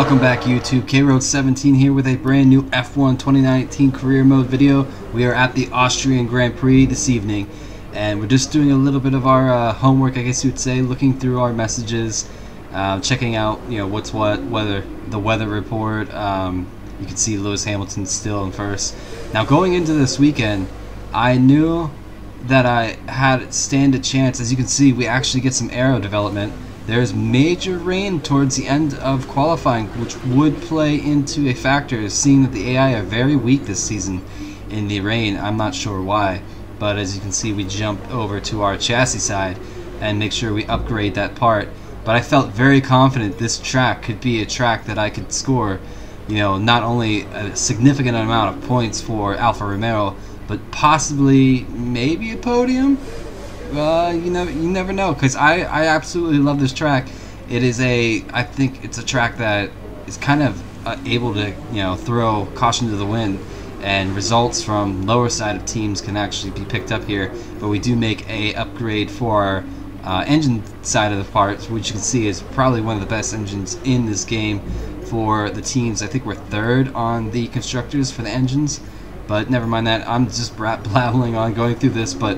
Welcome back YouTube, KRoad17 here with a brand new F1 2019 career mode video. We are at the Austrian Grand Prix this evening and we're just doing a little bit of our homework, I guess you would say, looking through our messages, checking out, what's what, the weather report. You can see Lewis Hamilton still in first. Now going into this weekend, I knew that I had stand a chance. As you can see, we actually get some aero development. There's major rain towards the end of qualifying, which would play into a factor, seeing that the AI are very weak this season in the rain. I'm not sure why, but as you can see, we jump over to our chassis side and make sure we upgrade that part. But I felt very confident this track could be a track that I could score, not only a significant amount of points for Alfa Romeo, but possibly maybe a podium. You never know, because I absolutely love this track. I think it's a track that is kind of able to throw caution to the wind, and results from lower side of teams can actually be picked up here. But we do make a upgrade for our engine side of the parts, which you can see is probably one of the best engines in this game for the teams. I think we're third on the constructors for the engines, but never mind that. I'm just blabbling on going through this, but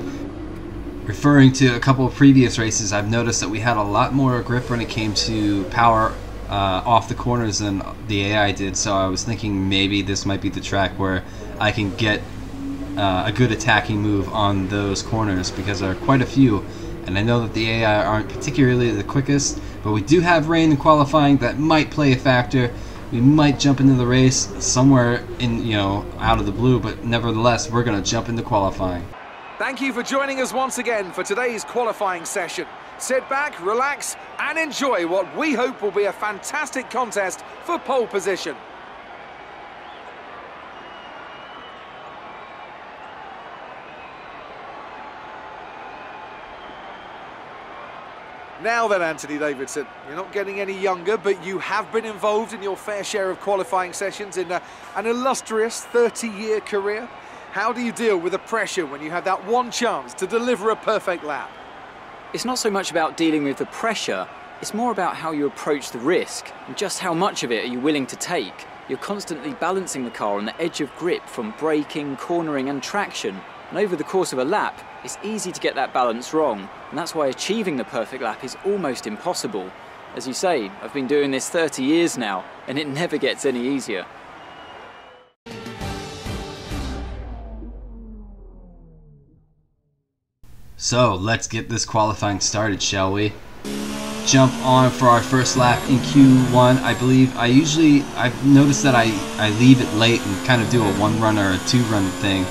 referring to a couple of previous races, I've noticed that we had a lot more grip when it came to power off the corners than the AI did, so I was thinking maybe this might be the track where I can get a good attacking move on those corners, because there are quite a few, and I know that the AI aren't particularly the quickest, but we do have rain in qualifying that might play a factor. We might jump into the race somewhere in, out of the blue, but nevertheless, we're going to jump into qualifying. Thank you for joining us once again for today's qualifying session. Sit back, relax, and enjoy what we hope will be a fantastic contest for pole position. Now then, Anthony Davidson, you're not getting any younger, but you have been involved in your fair share of qualifying sessions in an illustrious 30-year career. How do you deal with the pressure when you have that one chance to deliver a perfect lap? It's not so much about dealing with the pressure, it's more about how you approach the risk and just how much of it are you willing to take. You're constantly balancing the car on the edge of grip from braking, cornering and traction, and over the course of a lap it's easy to get that balance wrong, and that's why achieving the perfect lap is almost impossible. As you say, I've been doing this 30 years now and it never gets any easier. So let's get this qualifying started, shall we? Jump on for our first lap in Q1. I believe I've noticed that I leave it late and kind of do a one run or a two run thing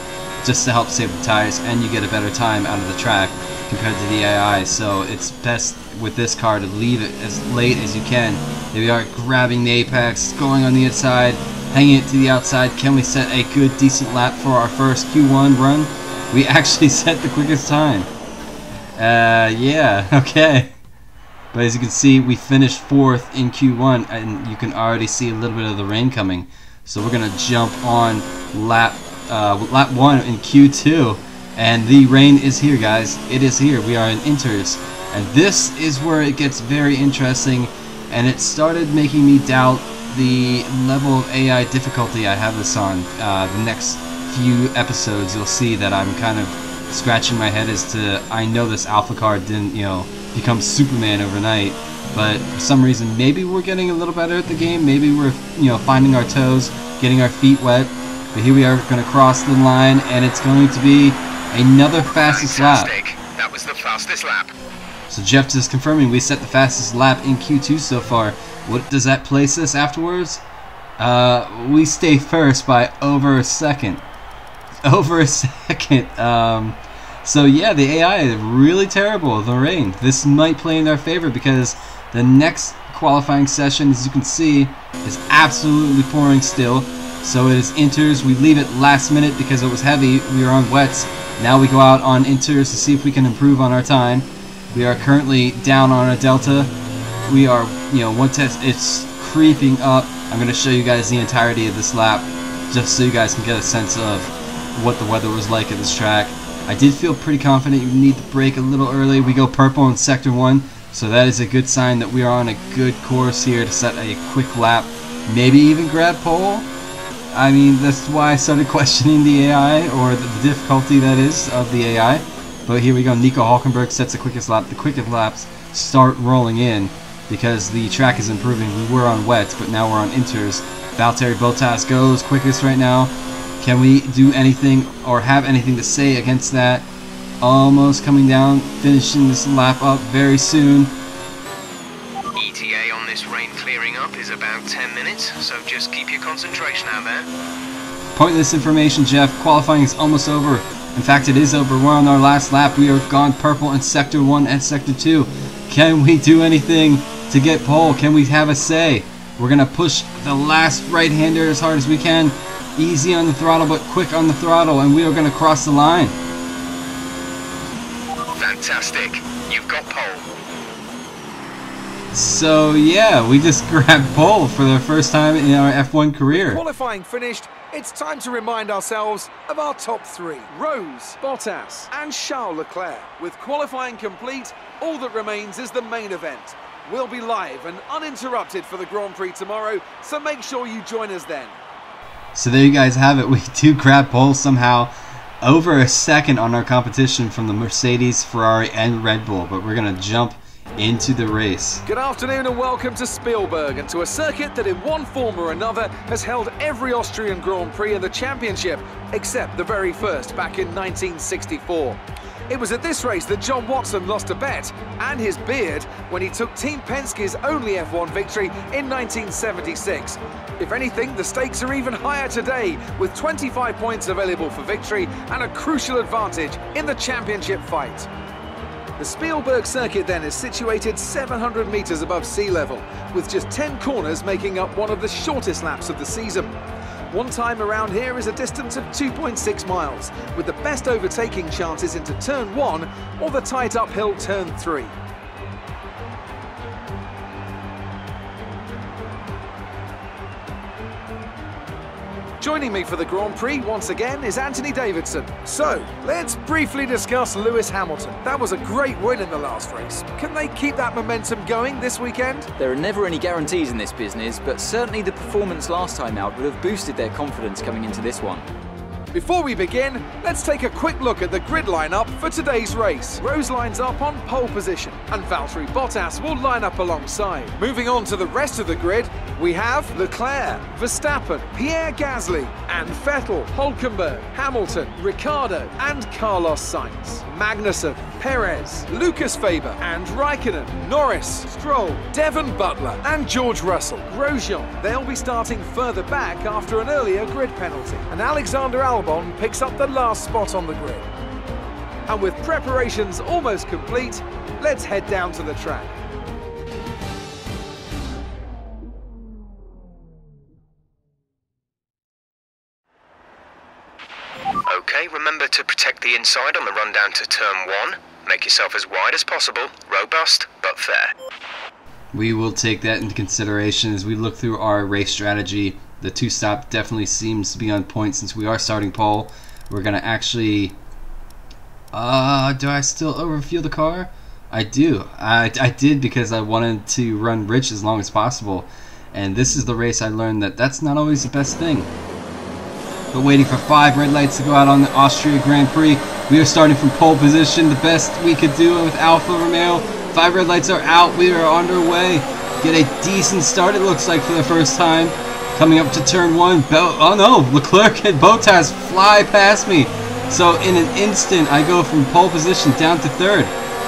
just to help save the tires, and you get a better time out of the track compared to the AI. So it's best with this car to leave it as late as you can. Here we are grabbing the apex, going on the inside, hanging it to the outside. Can we set a good decent lap for our first Q1 run? We actually set the quickest time. Yeah, okay. But as you can see, we finished 4th in Q1, and you can already see a little bit of the rain coming. So we're gonna jump on lap 1 in Q2, and the rain is here, guys. It is here. We are in inters, and this is where it gets very interesting, and it started making me doubt the level of AI difficulty I have this on. The next few episodes, you'll see that I'm kind of scratching my head as to, I know this Alpha car didn't, become Superman overnight, but for some reason, maybe we're getting a little better at the game. Maybe we're, finding our toes, getting our feet wet. But here we are going to cross the line, and it's going to be another fastest lap. That was the fastest lap. So Jeff is confirming we set the fastest lap in Q2 so far. What does that place us afterwards? We stay first by over a second. Over a second. So yeah, the AI is really terrible with the rain. This might play in our favor, because the next qualifying session, as you can see, is absolutely pouring still. So it is inters. We leave it last minute because it was heavy. We were on wets. Now we go out on inters to see if we can improve on our time. We are currently down on a delta. We are, one test, it's creeping up. I'm going to show you guys the entirety of this lap, just so you guys can get a sense of what the weather was like at this track. I did feel pretty confident. You need to brake a little early. We go purple in sector 1, so that is a good sign that we are on a good course here to set a quick lap maybe even grab pole. I mean, that's why I started questioning the AI, or the difficulty that is of the AI. But here we go. Nico Hulkenberg sets the quickest lap. The quickest laps start rolling in because the track is improving. We were on wet, but now we're on inters. Valtteri Bottas goes quickest right now. Can we do anything or have anything to say against that? Almost coming down, finishing this lap up very soon. ETA on this rain clearing up is about 10 minutes, so just keep your concentration out there. Pointless information, Jeff. Qualifying is almost over. In fact, it is over. We're on our last lap. We are gone purple in Sector 1 and Sector 2. Can we do anything to get pole? Can we have a say? We're going to push the last right-hander as hard as we can. Easy on the throttle, but quick on the throttle, and we are going to cross the line. Fantastic. You've got pole. So, yeah, we just grabbed pole for the first time in our F1 career. Qualifying finished, it's time to remind ourselves of our top three. Rose, Bottas and Charles Leclerc. With qualifying complete, all that remains is the main event. We'll be live and uninterrupted for the Grand Prix tomorrow, so make sure you join us then. So there you guys have it. We do grab pole somehow, over a second on our competition from the Mercedes, Ferrari and Red Bull, but we're going to jump into the race. Good afternoon and welcome to Spielberg, and to a circuit that in one form or another has held every Austrian Grand Prix in the championship, except the very first back in 1964. It was at this race that John Watson lost a bet and his beard when he took Team Penske's only F1 victory in 1976. If anything, the stakes are even higher today, with 25 points available for victory and a crucial advantage in the championship fight. The Spielberg circuit then is situated 700 metres above sea level, with just 10 corners making up one of the shortest laps of the season. One time around here is a distance of 2.6 miles, with the best overtaking chances into Turn 1 or the tight uphill Turn 3. Joining me for the Grand Prix once again is Anthony Davidson. So, let's briefly discuss Lewis Hamilton. That was a great win in the last race. Can they keep that momentum going this weekend? There are never any guarantees in this business, but certainly the performance last time out would have boosted their confidence coming into this one. Before we begin, let's take a quick look at the grid lineup for today's race. Rose lines up on pole position, and Valtteri Bottas will line up alongside. Moving on to the rest of the grid, we have Leclerc, Verstappen, Pierre Gasly, and Vettel, Hulkenberg, Hamilton, Ricciardo, and Carlos Sainz. Magnussen, Perez, Lucas Faber, and Raikkonen, Norris, Stroll, Devon Butler, and George Russell. Grosjean, they'll be starting further back after an earlier grid penalty. And Alexander Albon picks up the last spot on the grid. And with preparations almost complete, let's head down to the track. Okay, remember to protect the inside on the run down to Turn 1. Make yourself as wide as possible, robust but fair. We will take that into consideration as we look through our race strategy. The two-stop definitely seems to be on point since we are starting pole. We're going to actually... do I still overfuel the car? I do. I did because I wanted to run rich as long as possible. And this is the race I learned that that's not always the best thing. But waiting for 5 red lights to go out on the Austria Grand Prix. We are starting from pole position, the best we could do with Alfa Romeo. 5 red lights are out. We are underway. Get a decent start, it looks like, for the first time. Coming up to Turn 1. Oh no, Leclerc and Bottas fly past me. So in an instant, I go from pole position down to 3rd.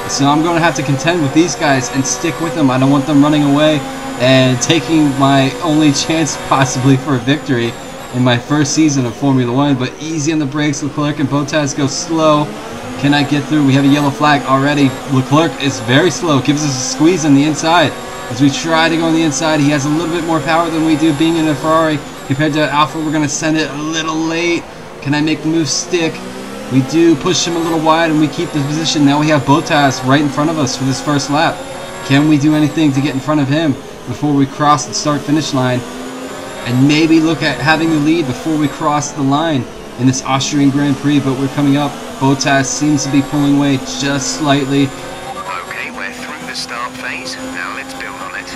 So I'm going to have to contend with these guys and stick with them. I don't want them running away and taking my only chance possibly for a victory in my first season of Formula 1, but easy on the brakes. Leclerc and Bottas go slow. Can I get through? We have a yellow flag already. Leclerc is very slow, gives us a squeeze on the inside. As we try to go on the inside, he has a little bit more power than we do being in a Ferrari. Compared to Alfa, we're going to send it a little late. Can I make the move stick? We do push him a little wide and we keep the position. Now we have Bottas right in front of us for this first lap. Can we do anything to get in front of him before we cross the start-finish line? And maybe look at having the lead before we cross the line in this Austrian Grand Prix, but we're coming up. Bottas seems to be pulling away just slightly. Okay, we're through the start phase. Now let's build on it.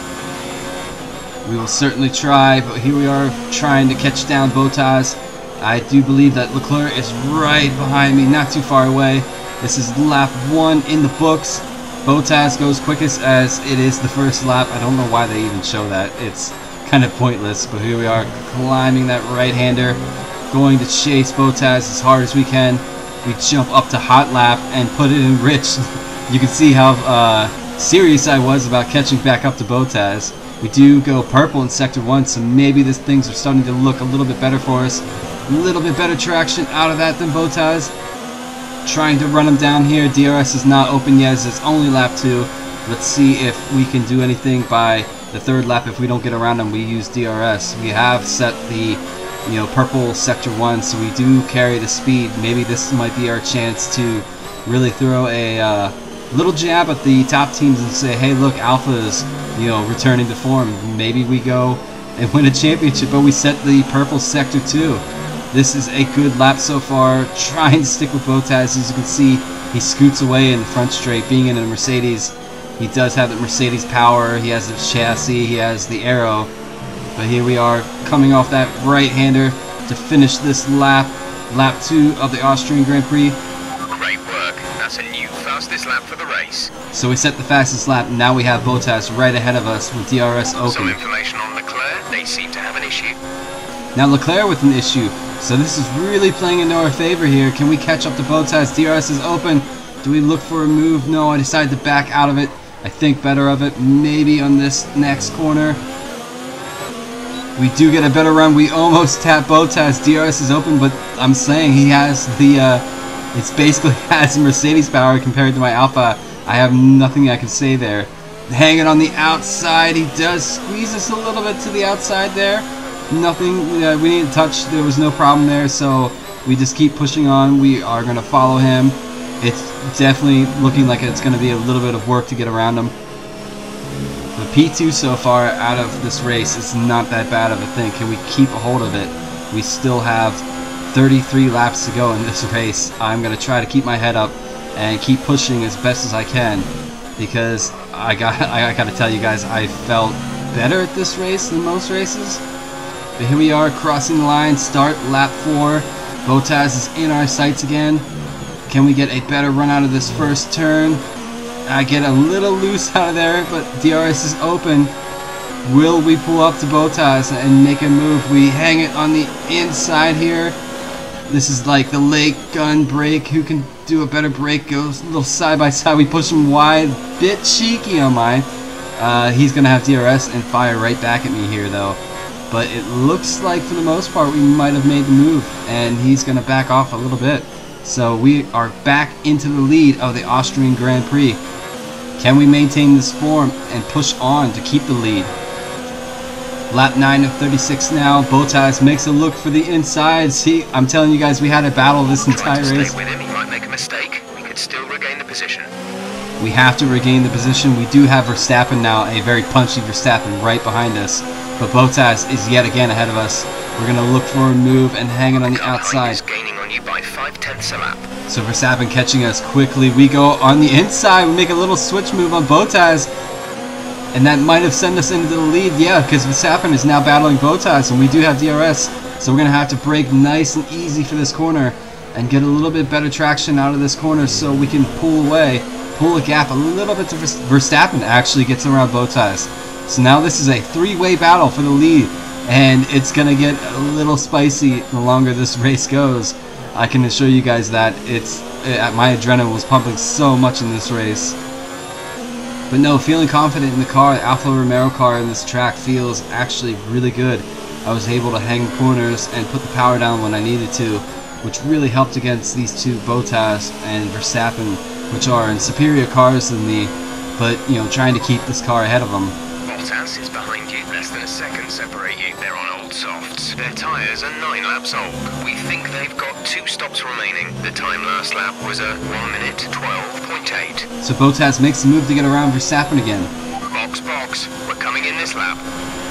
We will certainly try, but here we are trying to catch down Bottas. I do believe that Leclerc is right behind me, not too far away. This is lap 1 in the books. Bottas goes quickest as it is the first lap. I don't know why they even show that. It's kind of pointless, but here we are climbing that right-hander, going to chase Bottas as hard as we can. We jump up to hot lap and put it in rich. You can see how serious I was about catching back up to Bottas. We do go purple in sector 1, so maybe these things are starting to look a little bit better for us. A little bit better traction out of that than Bottas. Trying to run him down here. DRS is not open yet as it's only lap 2. Let's see if we can do anything by the third lap. If we don't get around him, we use DRS. We have set the purple sector 1, so we do carry the speed. Maybe this might be our chance to really throw a little jab at the top teams and say, hey, look, Alpha is returning to form. Maybe we go and win a championship, but we set the purple sector 2. This is a good lap so far, trying to stick with Bottas. As you can see, he scoots away in the front straight, being in a Mercedes. He does have the Mercedes power, he has the chassis, he has the aero. But here we are, coming off that right-hander to finish this lap 2 of the Austrian Grand Prix. Great work, that's a new fastest lap for the race. So we set the fastest lap, and now we have Bottas right ahead of us with DRS open. Some information on Leclerc, they seem to have an issue. Now Leclerc with an issue. So this is really playing into our favor here. Can we catch up to Bottas? DRS is open. Do we look for a move? No, I decided to back out of it. I think better of it. Maybe on this next corner. We do get a better run. We almost tap Bottas. DRS is open, but I'm saying he has the... it's basically has Mercedes power compared to my Alpha. I have nothing I can say there. Hanging on the outside. He does squeeze us a little bit to the outside there. Nothing we need to touch. There was no problem there, so we just keep pushing on. We are going to follow him. It's definitely looking like it's going to be a little bit of work to get around him. The P2 so far out of this race is not that bad of a thing. Can we keep a hold of it? We still have 33 laps to go in this race. I'm going to try to keep my head up and keep pushing as best as I can, because I got to tell you guys, I felt better at this race than most races. But here we are crossing the line, start lap 4. Bottas is in our sights again. Can we get a better run out of this first turn? I get a little loose out of there, but DRS is open. Will we pull up to Bottas and make a move? We hang it on the inside here. This is like the late gun break. Who can do a better break? Goes a little side by side. We push him wide. Bit cheeky on mine. He's going to have DRS and fire right back at me here, though. But it looks like, for the most part, we might have made the move, and he's going to back off a little bit. So we are back into the lead of the Austrian Grand Prix. Can we maintain this form and push on to keep the lead? Lap 9 of 36 now. Bottas makes a look for the inside. See, I'm telling you guys, we had a battle this entire race. Stay with him. He might make a mistake. We could still regain the position. We have to regain the position. We do have Verstappen now, a very punchy Verstappen right behind us. But Bottas is yet again ahead of us. We're going to look for a move and hang it on the outside. Is gaining on you by 0.5 a lap. So Verstappen catching us quickly. We go on the inside. We make a little switch move on Bottas. And that might have sent us into the lead. Yeah, because Verstappen is now battling Bottas, and we do have DRS. So we're going to have to brake nice and easy for this corner and get a little bit better traction out of this corner so we can pull away, pull a gap a little bit to Verstappen actually gets around Bottas. So now this is a three-way battle for the lead, and it's going to get a little spicy the longer this race goes. I can assure you guys that my adrenaline was pumping so much in this race. But no, feeling confident in the car. The Alfa Romeo car in this track feels actually really good. I was able to hang corners and put the power down when I needed to, which really helped against these two, Bottas and Verstappen, which are in superior cars than me, but trying to keep this car ahead of them. Bottas is behind you. Less than a second separate you. They're on old softs. Their tyres are 9 laps old. We think they've got 2 stops remaining. The time last lap was a 1 minute 12.8. So Bottas makes the move to get around Verstappen again. Box. We're coming in this lap.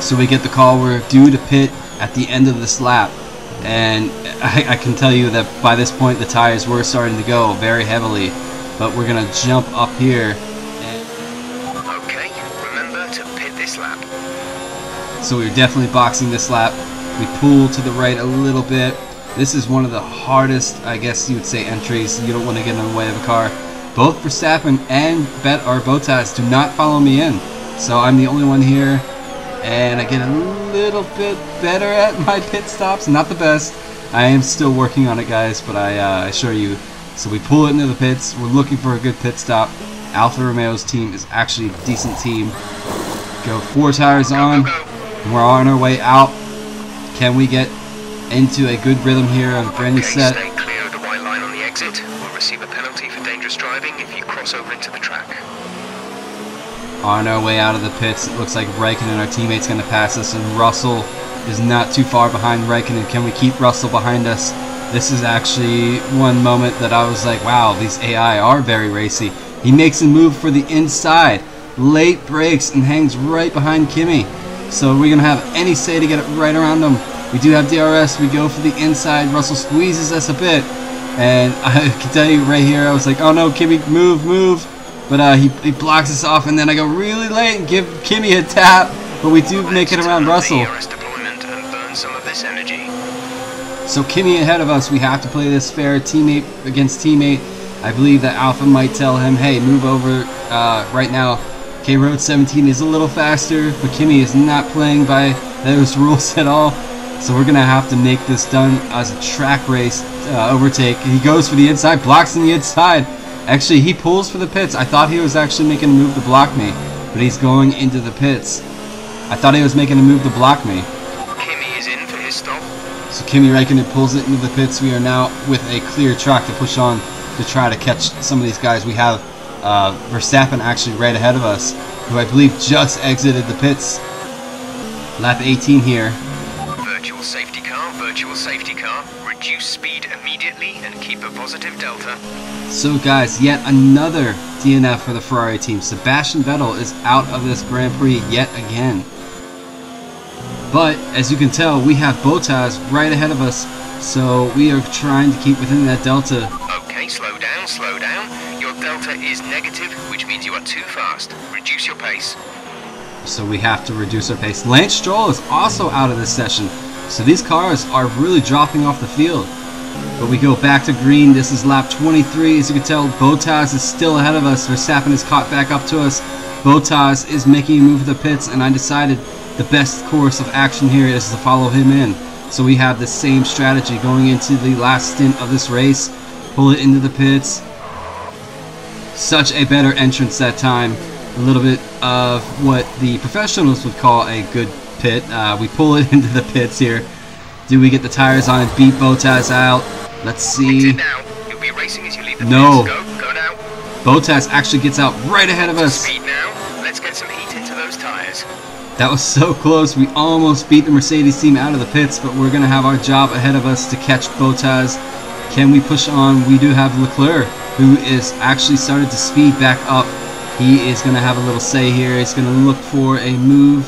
So we get the call, we're due to pit at the end of this lap. And I can tell you that by this point the tires were starting to go very heavily. But we're going to jump up here. Okay, remember to pit this lap. So we're definitely boxing this lap. We pull to the right a little bit. This is one of the hardest, I guess you would say, entries. You don't want to get in the way of a car. Both Verstappen and Bottas do not follow me in. So I'm the only one here. And I get a little bit better at my pit stops. Not the best. I am still working on it, guys, but I assure you. So we pull it into the pits. We're looking for a good pit stop. Alfa Romeo's team is actually a decent team. Go 4 tires on. We're on our way out. Can we get into a good rhythm here on a brand new set? Stay clear of the white line on the exit. We'll receive a penalty for dangerous driving if you cross over into the track. On our way out of the pits, it looks like Raikkonen, our teammate's going to pass us, and Russell is not too far behind Raikkonen. Can we keep Russell behind us? This is actually one moment that I was like, wow, these AI are very racy. He makes a move for the inside, late brakes, and hangs right behind Kimi. So we're going to have any say to get it right around him. We do have DRS. We go for the inside. Russell squeezes us a bit. And I can tell you right here, I was like, oh no, Kimi, move. But he blocks us off, and then I go really late and give Kimi a tap. But we do make it around Russell. Deployment and burn some of this energy. So Kimi ahead of us. We have to play this fair, teammate against teammate. I believe that Alpha might tell him, hey, move over right now. K-Road 17 is a little faster, but Kimi is not playing by those rules at all. So we're going to have to make this done as a track race overtake. He goes for the inside, blocks on the inside. Actually, he pulls for the pits. I thought he was actually making a move to block me, but he's going into the pits. I thought he was making a move to block me. Kimi is in for his stop. So Kimi Räikkönen pulls it into the pits. We are now with a clear track to push on to try to catch some of these guys. We have Verstappen actually right ahead of us, who I believe just exited the pits. Lap 18 here. Virtual safety car. Reduce speed immediately and keep a positive delta. So guys, yet another DNF for the Ferrari team. Sebastian Vettel is out of this Grand Prix yet again. But as you can tell, we have Bottas right ahead of us, so we are trying to keep within that delta. Okay, slow down. Your delta is negative, which means you are too fast. Reduce your pace. So we have to reduce our pace. Lance Stroll is also out of this session, so these cars are really dropping off the field. But we go back to green. This is lap 23. As you can tell, Bottas is still ahead of us. Verstappen is caught back up to us. Bottas is making a move to the pits, and I decided the best course of action here is to follow him in. So we have the same strategy going into the last stint of this race. Pull it into the pits. Such a better entrance that time. A little bit of what the professionals would call a good pit. We pull it into the pits here. Do we get the tires on and beat Bottas out? Let's see. Now. You'll be racing as you leave the No. pits. Go now. Bottas actually gets out right ahead of us. Speed now. Let's get some heat into those tires. That was so close. We almost beat the Mercedes team out of the pits, but we're going to have our job ahead of us to catch Bottas. Can we push on? We do have Leclerc, who is actually started to speed back up. He is going to have a little say here. He's going to look for a move.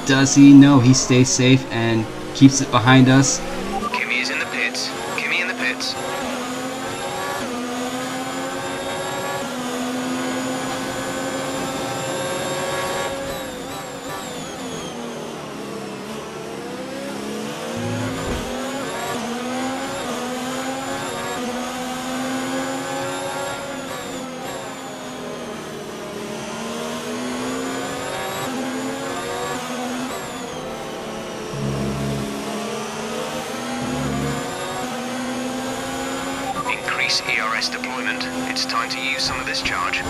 Does he? No, he stays safe and keeps it behind us. Kimi is in the pits. Kimi in the pits. ERS deployment. It's time to use some of this charge.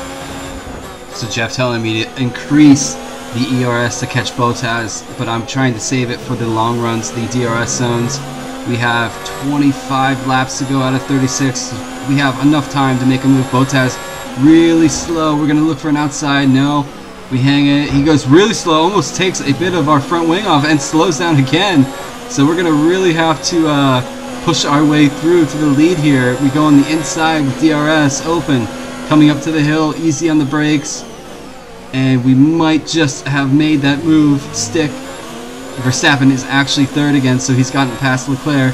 So Jeff telling me to increase the ERS to catch Bottas, but I'm trying to save it for the long runs, the DRS zones. We have 25 laps to go out of 36. We have enough time to make a move. Bottas really slow. We're going to look for an outside. No. We hang it. He goes really slow, almost takes a bit of our front wing off and slows down again. So we're going to really have to push our way through to the lead here. We go on the inside with DRS open, coming up to the hill, easy on the brakes, and we might just have made that move stick. Verstappen is actually third again, so he's gotten past Leclerc,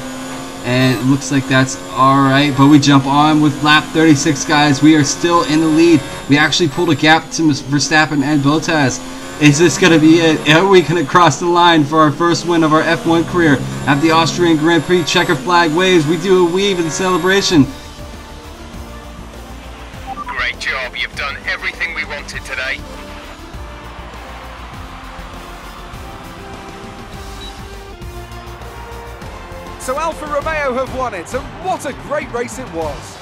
and it looks like that's alright, but we jump on with lap 36, guys. We are still in the lead. We actually pulled a gap to Verstappen and Bottas. Is this going to be it? Are we going to cross the line for our first win of our F1 career at the Austrian Grand Prix? Checker flag waves. We do a weave in celebration. Great job. You've done everything we wanted today. So Alfa Romeo have won it, and what a great race it was.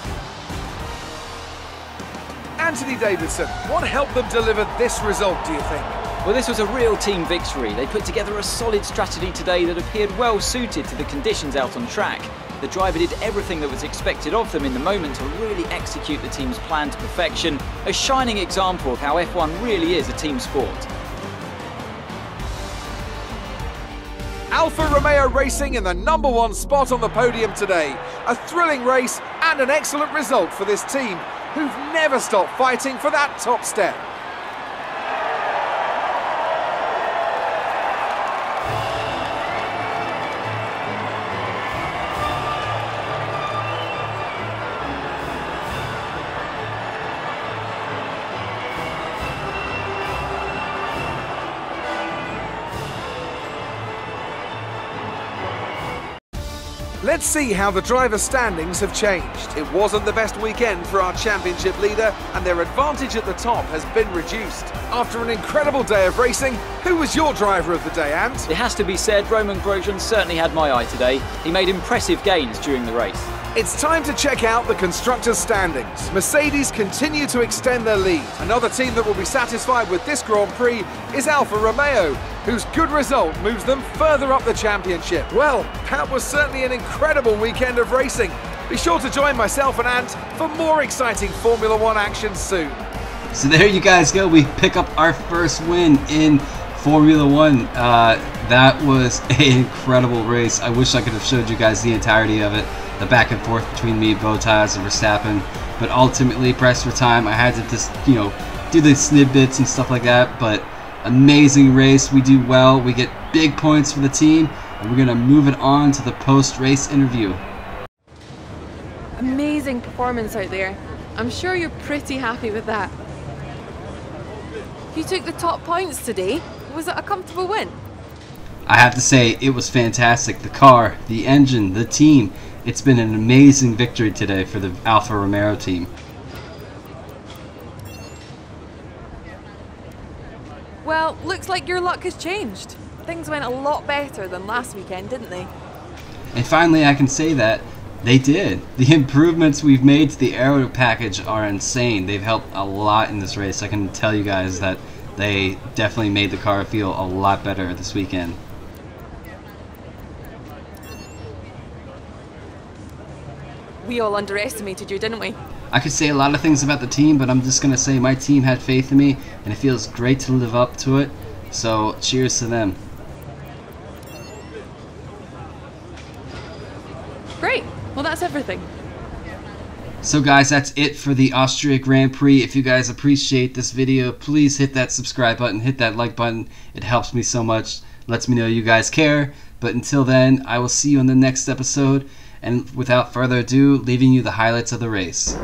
Anthony Davidson, what helped them deliver this result, do you think? Well, this was a real team victory. They put together a solid strategy today that appeared well suited to the conditions out on track. The driver did everything that was expected of them in the moment to really execute the team's plan to perfection, a shining example of how F1 really is a team sport. Alfa Romeo Racing in the #1 spot on the podium today. A thrilling race and an excellent result for this team, who've never stopped fighting for that top step. Let's see how the driver standings have changed. It wasn't the best weekend for our championship leader, and their advantage at the top has been reduced. After an incredible day of racing, who was your driver of the day, Ant? It has to be said, Roman Grosjean certainly had my eye today. He made impressive gains during the race. It's time to check out the constructors' standings. Mercedes continue to extend their lead. Another team that will be satisfied with this Grand Prix is Alfa Romeo, whose good result moves them further up the championship. Well, that was certainly an incredible weekend of racing. Be sure to join myself and Ant for more exciting Formula One action soon. So there you guys go. We pick up our first win in Formula One. That was an incredible race. I wish I could have showed you guys the entirety of it. The back and forth between me, Bottas, and Verstappen. But ultimately, pressed for time, I had to just, do the snippets and stuff like that. But amazing race. We do well. We get big points for the team. And we're going to move it on to the post-race interview. Amazing performance out there. I'm sure you're pretty happy with that. You took the top points today. Was it a comfortable win? I have to say, it was fantastic. The car, the engine, the team. It's been an amazing victory today for the Alfa Romeo team. Well, looks like your luck has changed. Things went a lot better than last weekend, didn't they? And finally, I can say that they did. The improvements we've made to the aero package are insane. They've helped a lot in this race. I can tell you guys that they definitely made the car feel a lot better this weekend. We all underestimated you, didn't we? I could say a lot of things about the team, but I'm just going to say my team had faith in me, and it feels great to live up to it. So, cheers to them. Great. Well, that's everything. So guys, that's it for the Austria Grand Prix. If you guys appreciate this video, please hit that subscribe button, hit that like button. It helps me so much. Lets me know you guys care. But until then, I will see you in the next episode. And without further ado, leaving you the highlights of the race.